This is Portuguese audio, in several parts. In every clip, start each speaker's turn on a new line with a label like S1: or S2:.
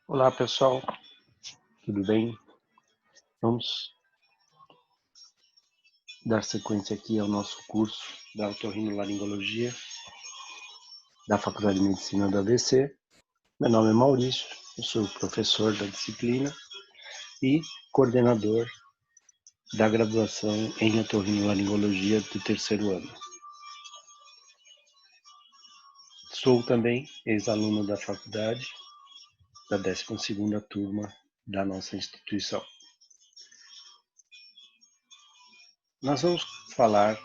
S1: Olá pessoal, tudo bem? Vamos dar sequência aqui ao nosso curso da otorrinolaringologia da Faculdade de Medicina da ABC. Meu nome é Maurício, eu sou professor da disciplina e coordenador da graduação em otorrinolaringologia do terceiro ano. Sou também ex-aluno da faculdade da 12ª turma da nossa instituição. Nós vamos falar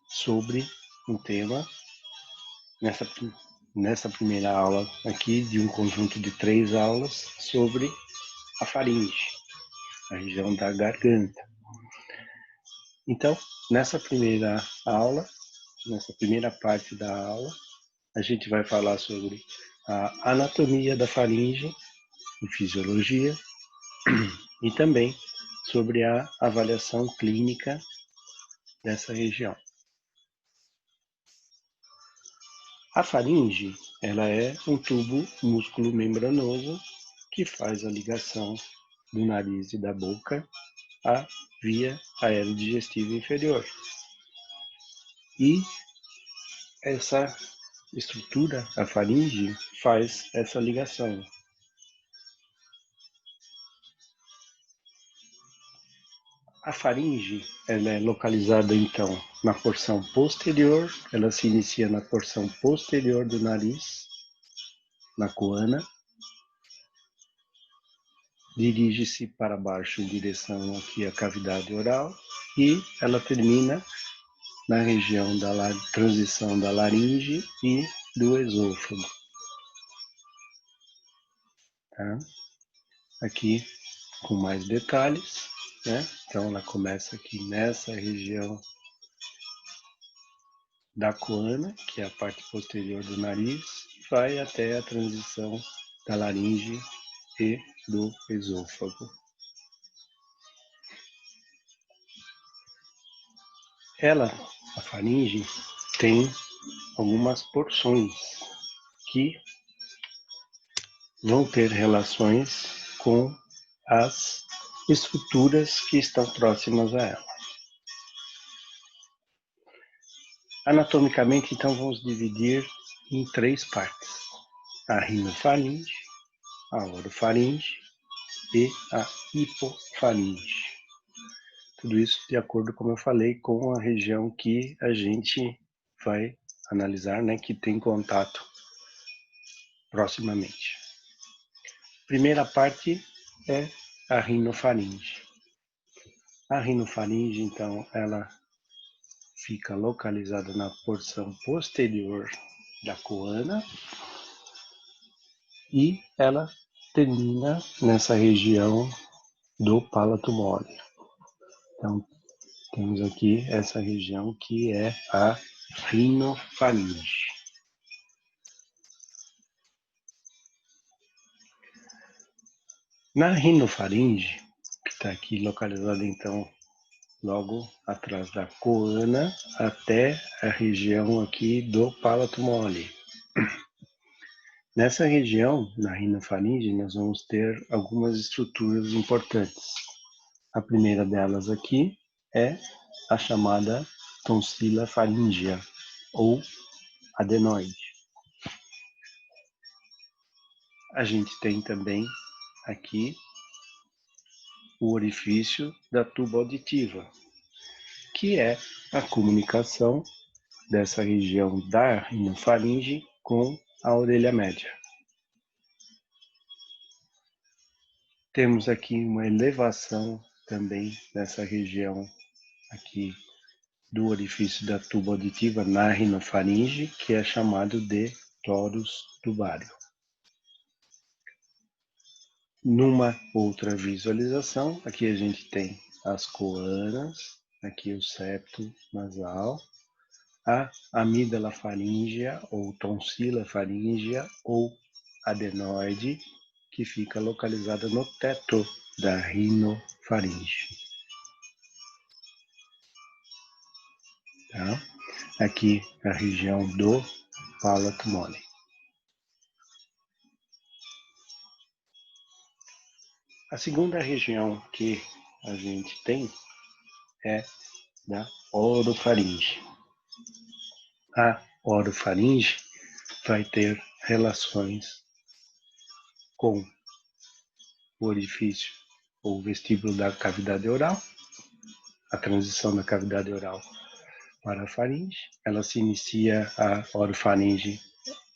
S1: sobre um tema nessa primeira aula aqui de um conjunto de 3 aulas sobre a faringe, a região da garganta. Então, nessa primeira aula, nessa primeira parte da aula, a gente vai falar sobre a anatomia da faringe e fisiologia e também sobre a avaliação clínica dessa região. A faringe, ela é um tubo músculo membranoso que faz a ligação do nariz e da boca à via aerodigestiva inferior. E essa estrutura, a faringe, faz essa ligação. A faringe, ela é localizada então na porção posterior, ela se inicia na porção posterior do nariz, na coana, dirige-se para baixo em direção aqui à cavidade oral e ela termina na região da transição da laringe e do esôfago. Tá? Aqui com mais detalhes, né? Então ela começa aqui nessa região da coana, que é a parte posterior do nariz, e vai até a transição da laringe e do esôfago. A faringe, tem algumas porções que vão ter relações com as estruturas que estão próximas a ela. Anatomicamente, então, vamos dividir em 3 partes: a rinofaringe, a orofaringe e a hipofaringe. Tudo isso de acordo, como eu falei, com a região que a gente vai analisar, né, que tem contato proximamente. Primeira parte é a rinofaringe. A rinofaringe, então, ela fica localizada na porção posterior da coana e ela termina nessa região do palato mole. Então, temos aqui essa região que é a rinofaringe. Na rinofaringe, que está aqui localizada então logo atrás da coana até a região aqui do palato mole. Nessa região, na rinofaringe, nós vamos ter algumas estruturas importantes. A primeira delas aqui é a chamada tonsila faríngea ou adenoide. A gente tem também aqui o orifício da tuba auditiva, que é a comunicação dessa região da rinofaringe com a orelha média. Temos aqui uma elevação também nessa região aqui do orifício da tuba auditiva na rinofaringe, que é chamado de torus tubário. Numa outra visualização, aqui a gente tem as coanas, aqui o septo nasal, a amígdala faríngea ou tonsila faríngea ou adenoide, que fica localizada no teto da rinofaringe. Tá? Aqui a região do palato mole. A segunda região que a gente tem é da orofaringe. A orofaringe vai ter relações com o orifício ou vestíbulo da cavidade oral, a transição da cavidade oral para a faringe. Ela se inicia a orofaringe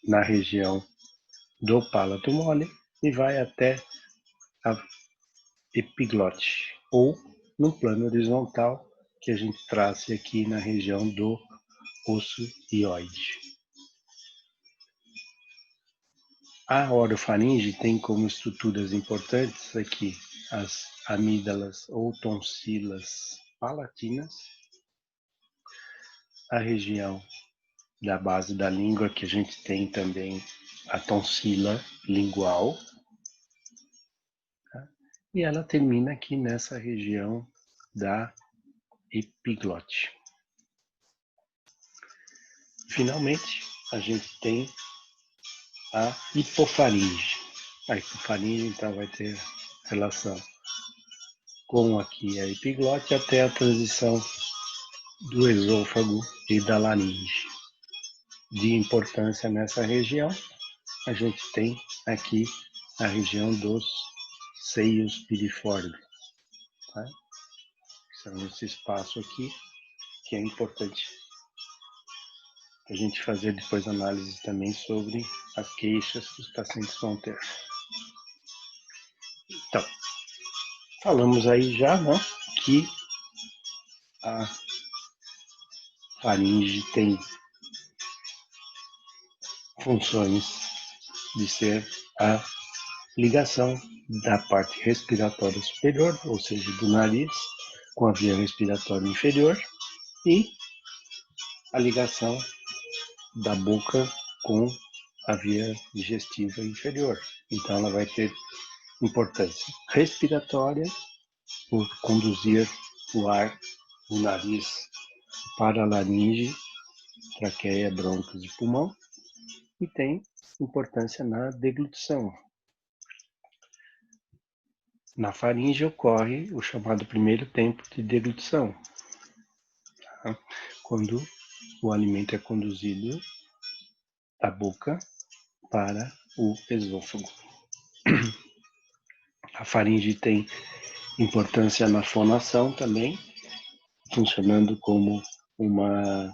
S1: na região do palato mole e vai até a epiglote, ou no plano horizontal que a gente traça aqui na região do osso hioide. A orofaringe tem como estruturas importantes aqui as amígdalas ou tonsilas palatinas, a região da base da língua, que a gente tem também a tonsila lingual, tá? E ela termina aqui nessa região da epiglote. Finalmente, a gente tem a hipofaringe. A hipofaringe, então, vai ter relação com aqui a epiglote até a transição do esôfago e da laringe. De importância nessa região, a gente tem aqui a região dos seios piriformes. Tá? São esse espaço aqui que é importante a gente fazer depois análise também sobre as queixas que os pacientes vão ter. Então, falamos aí já, né, que a faringe tem funções de ser a ligação da parte respiratória superior, ou seja, do nariz, com a via respiratória inferior, e a ligação da boca com a via digestiva inferior. Então, ela vai ter importância respiratória, por conduzir o ar do nariz para a laringe, traqueia, brônquios e pulmão, e tem importância na deglutição. Na faringe ocorre o chamado primeiro tempo de deglutição, tá? Quando o alimento é conduzido da boca para o esôfago. A faringe tem importância na fonação também, funcionando como uma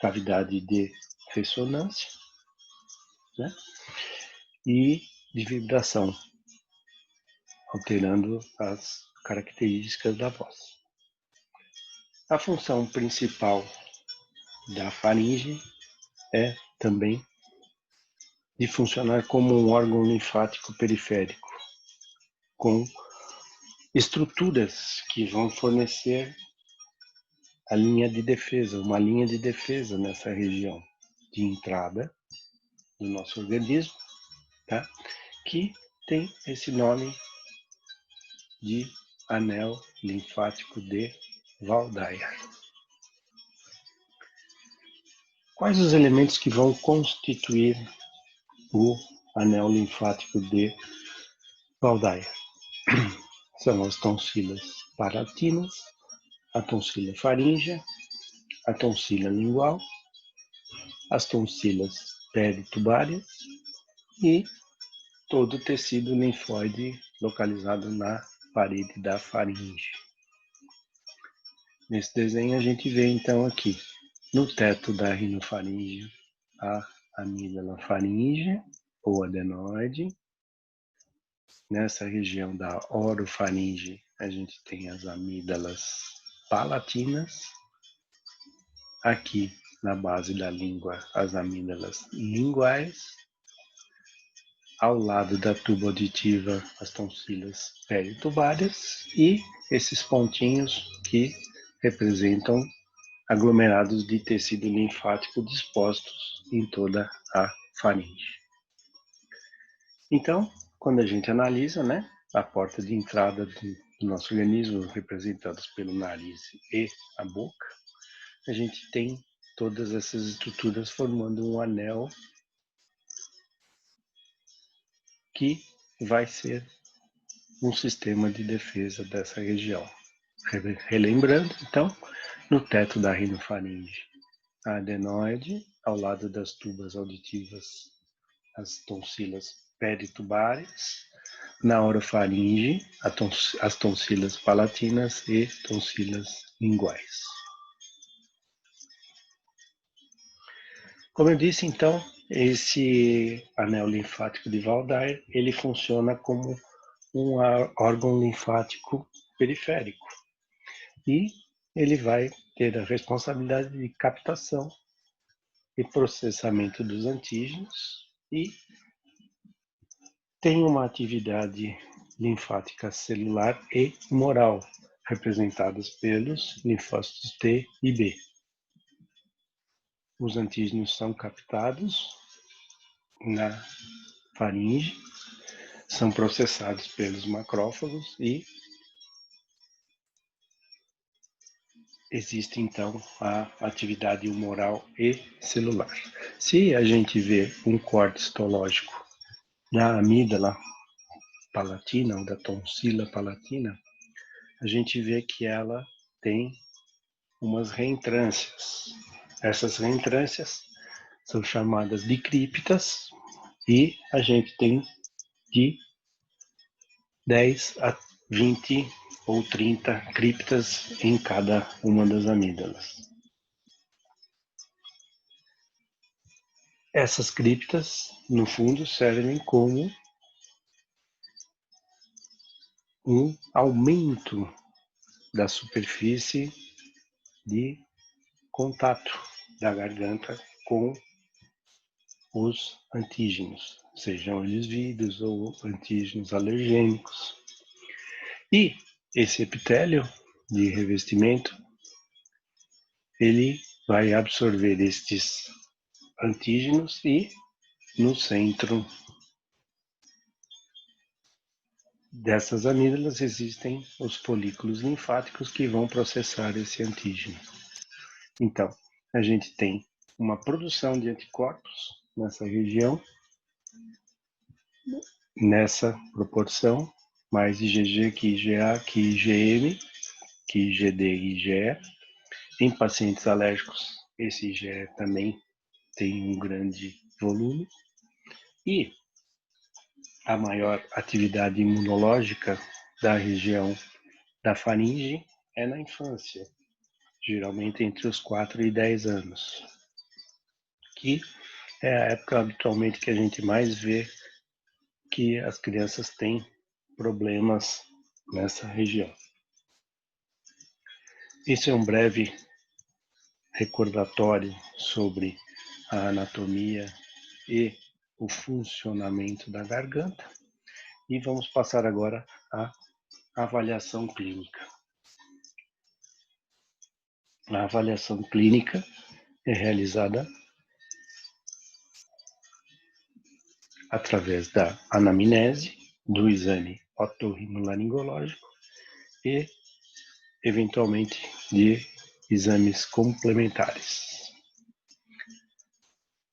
S1: cavidade de ressonância, né? E de vibração, alterando as características da voz. A função principal da faringe é também de funcionar como um órgão linfático periférico, com estruturas que vão fornecer a linha de defesa, uma linha de defesa nessa região de entrada do nosso organismo, tá? Que tem esse nome de anel linfático de Waldeyer. Quais os elementos que vão constituir o anel linfático de Waldeyer? São as tonsilas palatinas, a tonsila faríngea, a tonsila lingual, as tonsilas peritubárias e todo o tecido linfóide localizado na parede da faringe. Nesse desenho a gente vê então aqui, no teto da rinofaringe, a amígdala faríngea ou adenoide. Nessa região da orofaringe a gente tem as amígdalas palatinas. Aqui na base da língua as amígdalas linguais. Ao lado da tuba auditiva as tonsilas peritubárias e esses pontinhos que representam aglomerados de tecido linfático dispostos em toda a faringe. Então, quando a gente analisa, né, a porta de entrada do nosso organismo, representados pelo nariz e a boca, a gente tem todas essas estruturas formando um anel que vai ser um sistema de defesa dessa região. Relembrando, então, no teto da rinofaringe, a adenoide, ao lado das tubas auditivas, as tonsilas peritubares, na orofaringe, as tonsilas palatinas e tonsilas linguais. Como eu disse, então, esse anel linfático de Waldeyer, ele funciona como um órgão linfático periférico e ele vai ter a responsabilidade de captação e processamento dos antígenos e tem uma atividade linfática celular e humoral, representadas pelos linfócitos T e B. Os antígenos são captados na faringe, são processados pelos macrófagos e existe então a atividade humoral e celular. Se a gente vê um corte histológico da amígdala palatina ou da tonsila palatina, a gente vê que ela tem umas reentrâncias. Essas reentrâncias são chamadas de criptas e a gente tem de 10 a 20 ou 30 criptas em cada uma das amígdalas. Essas criptas, no fundo, servem como um aumento da superfície de contato da garganta com os antígenos, sejam eles vírus ou antígenos alergênicos. E esse epitélio de revestimento, ele vai absorver estes antígenos e no centro dessas amígdalas existem os folículos linfáticos que vão processar esse antígeno. Então, a gente tem uma produção de anticorpos nessa região, nessa proporção, mais IgG que IgA, que IgM, que IgD e IgE. Em pacientes alérgicos, esse IgE também tem um grande volume. E a maior atividade imunológica da região da faringe é na infância, geralmente entre os 4 e 10 anos, que é a época habitualmente que a gente mais vê que as crianças têm problemas nessa região. Esse é um breve recordatório sobre a anatomia e o funcionamento da garganta e vamos passar agora à avaliação clínica. A avaliação clínica é realizada através da anamnese, do exame otorrinolaringológico e, eventualmente, de exames complementares.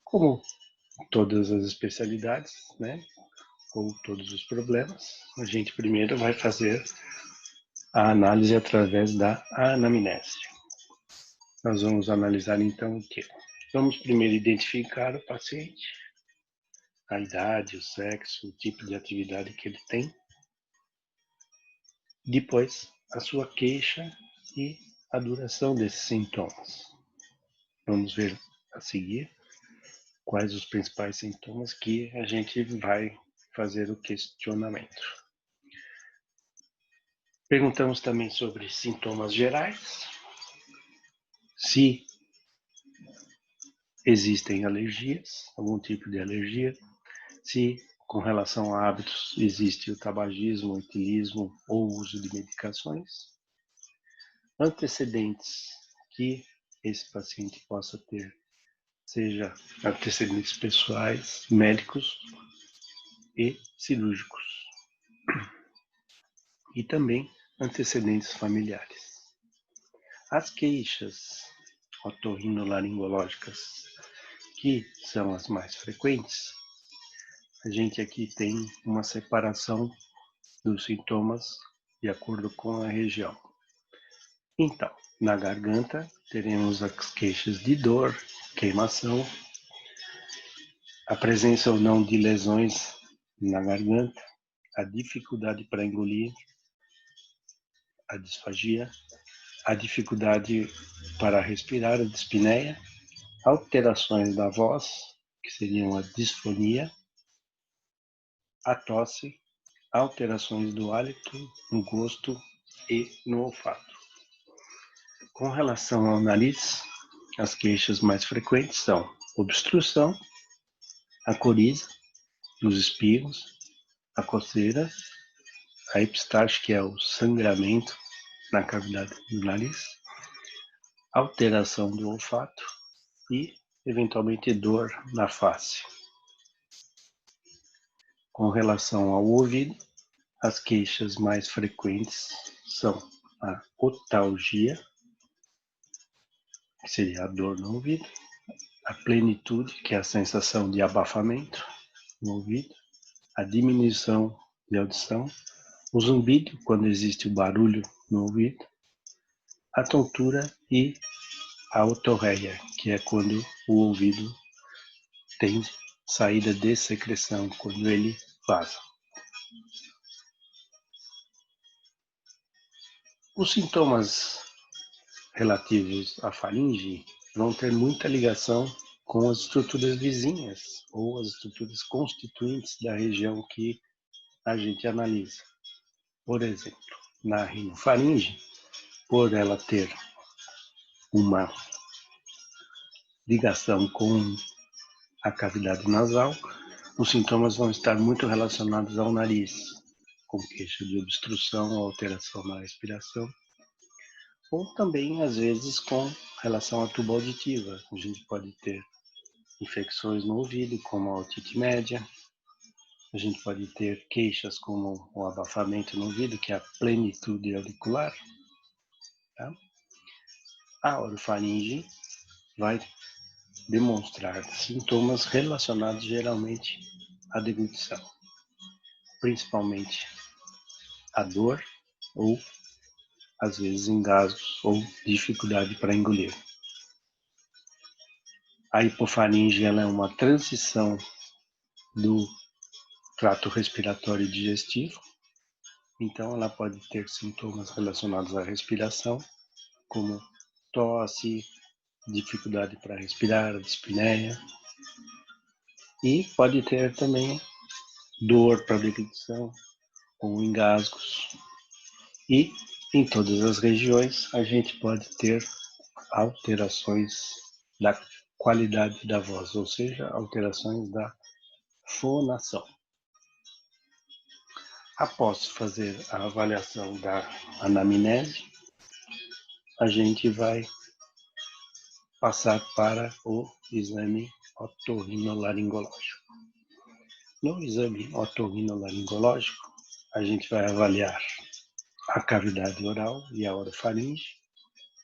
S1: Como todas as especialidades, né, ou todos os problemas, a gente primeiro vai fazer a análise através da anamnese. Nós vamos analisar então o quê? Vamos primeiro identificar o paciente, a idade, o sexo, o tipo de atividade que ele tem. Depois, a sua queixa e a duração desses sintomas. Vamos ver a seguir quais os principais sintomas que a gente vai fazer o questionamento. Perguntamos também sobre sintomas gerais, se existem alergias, algum tipo de alergia, se com relação a hábitos existe o tabagismo, o etilismo ou o uso de medicações, antecedentes que esse paciente possa ter, seja antecedentes pessoais, médicos e cirúrgicos, e também antecedentes familiares. As queixas otorrinolaringológicas, que são as mais frequentes, a gente aqui tem uma separação dos sintomas de acordo com a região. Então, na garganta, teremos as queixas de dor, queimação, a presença ou não de lesões na garganta, a dificuldade para engolir, a disfagia, a dificuldade para respirar, a dispneia, alterações da voz, que seriam a disfonia, a tosse, alterações do hálito, no gosto e no olfato. Com relação ao nariz, as queixas mais frequentes são obstrução, a coriza, os espirros, a coceira, a epistaxe, que é o sangramento na cavidade do nariz, alteração do olfato e, eventualmente, dor na face. Com relação ao ouvido, as queixas mais frequentes são a otalgia, que seria a dor no ouvido, a plenitude, que é a sensação de abafamento no ouvido, a diminuição de audição, o zumbido, quando existe o barulho no ouvido, a tontura e a otorreia, que é quando o ouvido tem saída de secreção, quando ele vaza. Os sintomas relativos à faringe vão ter muita ligação com as estruturas vizinhas ou as estruturas constituintes da região que a gente analisa. Por exemplo, na rinofaringe, por ela ter uma ligação com a cavidade nasal, os sintomas vão estar muito relacionados ao nariz, com queixa de obstrução ou alteração na respiração, ou também, às vezes, com relação à tuba auditiva. A gente pode ter infecções no ouvido, como a otite média. A gente pode ter queixas como o abafamento no ouvido, que é a plenitude auricular. Tá? A orofaringe vai demonstrar sintomas relacionados geralmente à deglutição, principalmente a dor ou, às vezes, engasgos ou dificuldade para engolir. A hipofaringe ela é uma transição do trato respiratório e digestivo, então ela pode ter sintomas relacionados à respiração, como tosse, dificuldade para respirar, dispneia, e pode ter também dor para deglutição ou engasgos. E em todas as regiões a gente pode ter alterações da qualidade da voz, ou seja, alterações da fonação. Após fazer a avaliação da anamnese, a gente vai passar para o exame otorrinolaringológico. No exame otorrinolaringológico, a gente vai avaliar a cavidade oral e a orofaringe,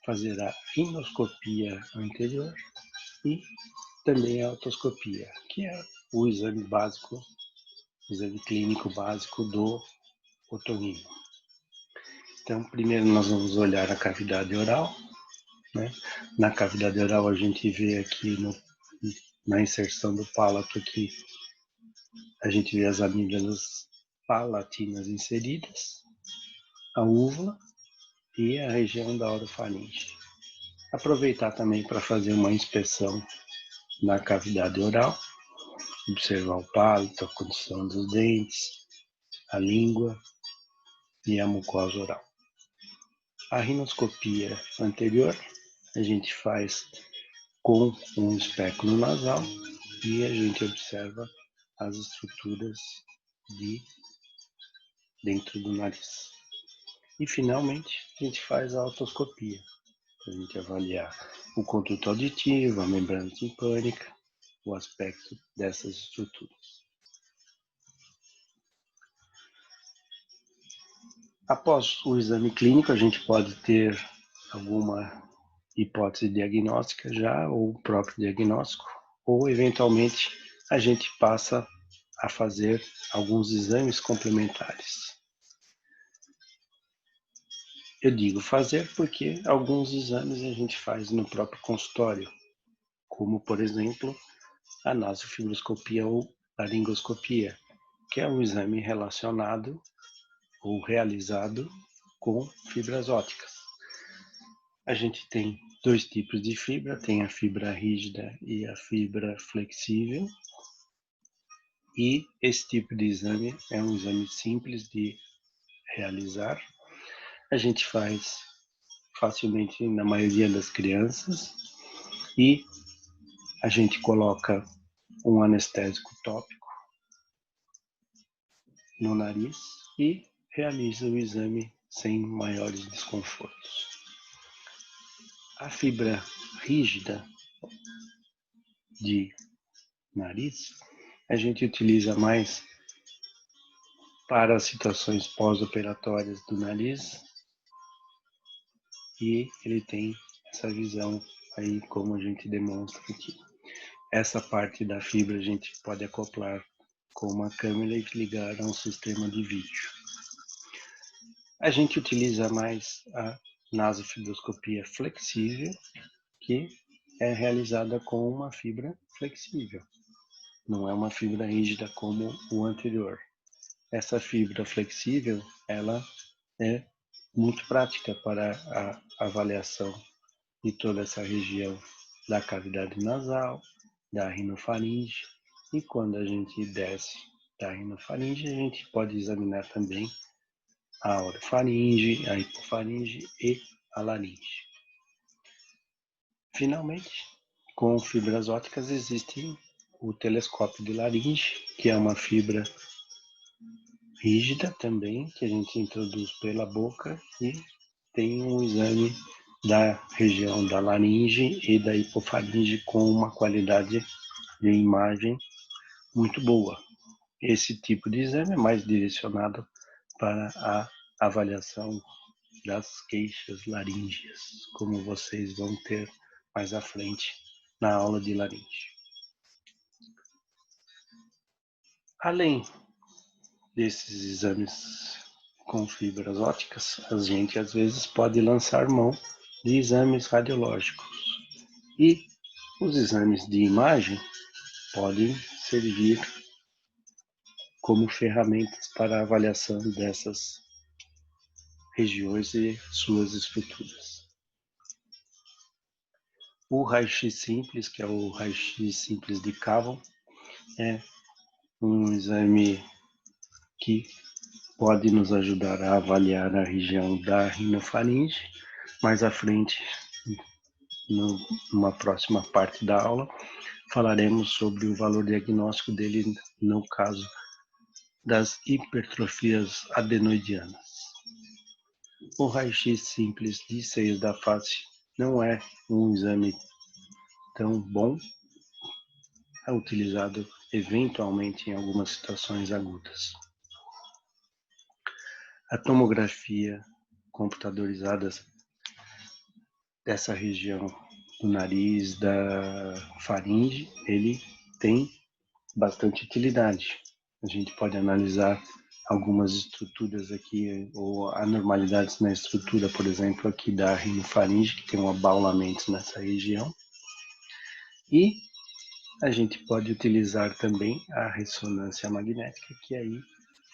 S1: fazer a rinoscopia anterior e também a otoscopia, que é o exame básico, exame clínico básico do otorrino. Então, primeiro nós vamos olhar a cavidade oral, né? Na cavidade oral a gente vê aqui na inserção do palato aqui, a gente vê as amígdalas palatinas inseridas, a úvula e a região da orofaringe. Aproveitar também para fazer uma inspeção na cavidade oral, observar o palato, a condição dos dentes, a língua e a mucosa oral. A rinoscopia anterior a gente faz com um espéculo nasal e a gente observa as estruturas dentro do nariz. E finalmente a gente faz a otoscopia, para a gente avaliar o conduto auditivo, a membrana timpânica, o aspecto dessas estruturas. Após o exame clínico, a gente pode ter alguma hipótese diagnóstica já, ou o próprio diagnóstico, ou eventualmente a gente passa a fazer alguns exames complementares. Eu digo fazer porque alguns exames a gente faz no próprio consultório, como, por exemplo, a nasofibroscopia ou laringoscopia, que é um exame relacionado ou realizado com fibras ópticas. A gente tem dois tipos de fibra, tem a fibra rígida e a fibra flexível. E esse tipo de exame é um exame simples de realizar. A gente faz facilmente na maioria das crianças e a gente coloca um anestésico tópico no nariz e realiza o exame sem maiores desconfortos. A fibra rígida de nariz a gente utiliza mais para situações pós-operatórias do nariz e ele tem essa visão aí como a gente demonstra aqui. Essa parte da fibra a gente pode acoplar com uma câmera e ligar a um sistema de vídeo. A gente utiliza mais a nasofibroscopia flexível, que é realizada com uma fibra flexível. Não é uma fibra rígida como o anterior. Essa fibra flexível, ela é muito prática para a avaliação de toda essa região da cavidade nasal, da rinofaringe, e quando a gente desce da rinofaringe, a gente pode examinar também a orofaringe, a hipofaringe e a laringe. Finalmente, com fibras ópticas existe o telescópio de laringe, que é uma fibra rígida também, que a gente introduz pela boca e tem um exame da região da laringe e da hipofaringe com uma qualidade de imagem muito boa. Esse tipo de exame é mais direcionado para a avaliação das queixas laríngeas, como vocês vão ter mais à frente na aula de laringe. Além desses exames com fibras ópticas, a gente às vezes pode lançar mão de exames radiológicos. E os exames de imagem podem servir como ferramentas para a avaliação dessas regiões e suas estruturas. O raio-x simples, que é o raio-x simples de Cavon, é um exame que pode nos ajudar a avaliar a região da rinofaringe. Mais à frente, numa próxima parte da aula, falaremos sobre o valor diagnóstico dele no caso das hipertrofias adenoidianas. O raio-x simples de seios da face não é um exame tão bom, é utilizado eventualmente em algumas situações agudas. A tomografia computadorizada dessa região do nariz, da faringe, ele tem bastante utilidade. A gente pode analisar algumas estruturas aqui, ou anormalidades na estrutura, por exemplo, aqui da rinofaringe, que tem um abaulamento nessa região. E a gente pode utilizar também a ressonância magnética, que aí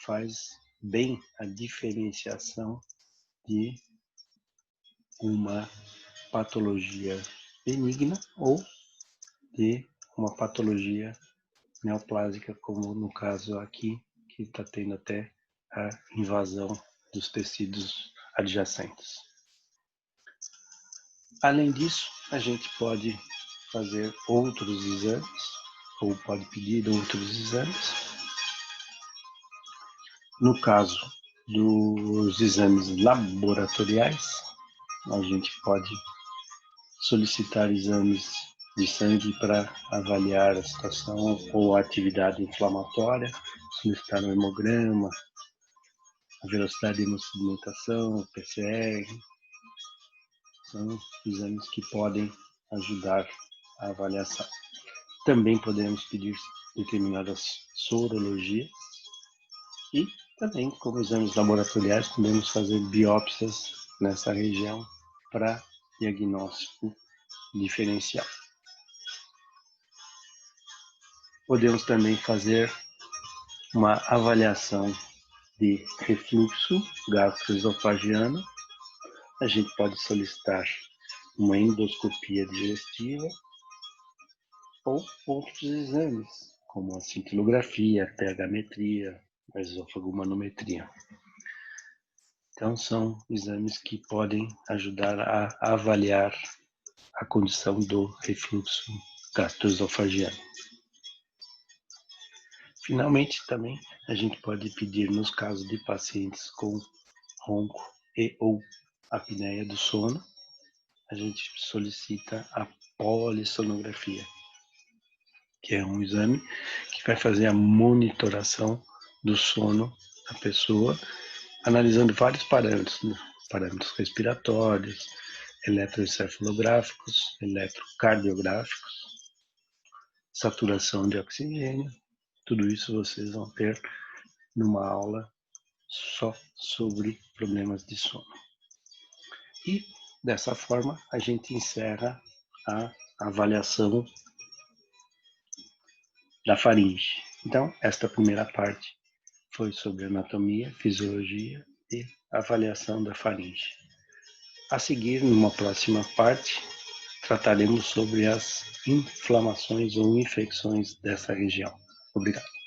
S1: faz bem a diferenciação de uma patologia benigna ou de uma patologia neoplásica, como no caso aqui, que está tendo até a invasão dos tecidos adjacentes. Além disso, a gente pode fazer outros exames, ou pode pedir outros exames. No caso dos exames laboratoriais, a gente pode solicitar exames de sangue para avaliar a situação ou a atividade inflamatória, solicitar um hemograma, a velocidade de hemossedimentação, o PCR, são exames que podem ajudar a avaliação. Também podemos pedir determinadas sorologias e também, como exames laboratoriais, podemos fazer biópsias nessa região para diagnóstico diferencial. Podemos também fazer uma avaliação de refluxo gastroesofagiano. A gente pode solicitar uma endoscopia digestiva ou outros exames, como a cintilografia, a pH-metria, a esofagomanometria. Então, são exames que podem ajudar a avaliar a condição do refluxo gastroesofagiano. Finalmente, também, a gente pode pedir, nos casos de pacientes com ronco e ou apneia do sono, a gente solicita a polissonografia, que é um exame que vai fazer a monitoração do sono da pessoa, analisando vários parâmetros, né? Parâmetros respiratórios, eletroencefalográficos, eletrocardiográficos, saturação de oxigênio. Tudo isso vocês vão ter numa aula só sobre problemas de sono. E dessa forma a gente encerra a avaliação da faringe. Então, esta primeira parte foi sobre anatomia, fisiologia e avaliação da faringe. A seguir, numa próxima parte, trataremos sobre as inflamações ou infecções dessa região. Obrigado.